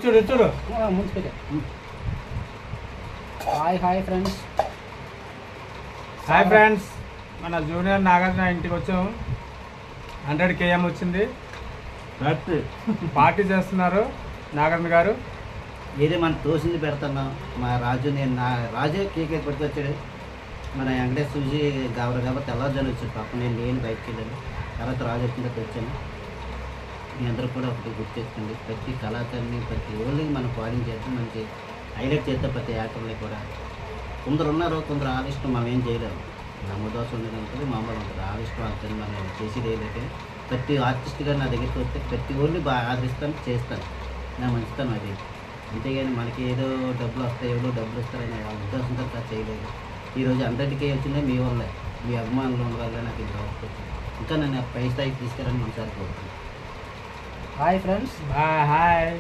చూడు చూడు ముందు హాయ్ ఫ్రెండ్స్. హాయ్ ఫ్రెండ్స్, మన జూనియర్ నాగార్జున ఇంటికి వచ్చాము. 100 km వచ్చింది. పార్టీ చేస్తున్నారు నాగార్జున గారు. ఏదో మనం తోసింది పెడుతున్నాం. మా రాజు రాజే కేక్ పట్టుకొచ్చాడు. మన వెంకటేష్ చూసి గబర తెల్లవారుజాను వచ్చాడు. పాపం నేను బయటకు వెళ్ళాను. తర్వాత రాజు వచ్చినట్టు వచ్చాను. మీ అందరూ కూడా ఒకటి గుర్తు చేసుకోండి. ప్రతి కళాకారుని ప్రతి ఓళ్ళకి మనం పాడించేస్తే మనకి హైలైట్ చేస్తే ప్రతి యాక్టర్ని కూడా కొందరు ఉన్నారు, కొందరు ఆవిష్టం మనం ఏం చేయలేము. నమ్మదోషం ఉండేది ఉంటుంది, మామూలు ఉంటుంది. ఆవిష్టం అంతని మనం చేసేది ఏదైతే ప్రతి ఆర్టిస్ట్గా నా దగ్గరికి వస్తే ప్రతి ఓళ్ళని బాగా ఆదరిస్తాను, చేస్తాను. నా మంచితనం అది. అంతేగాని మనకి ఏదో డబ్బులు వస్తాయి, ఏదో డబ్బులు వస్తారని ఆ ఉద్దేశంతో చేయలేదు. ఈరోజు 100K వచ్చిందే మీ వల్లే, మీ అభిమానులు ఉండడం వల్ల నాకు ఇంత వస్తుంది. ఇంకా నన్ను పై స్థాయికి తీసుకెళ్ళని మనసారి కోరుతున్నాను. Hi friends. హాయ్.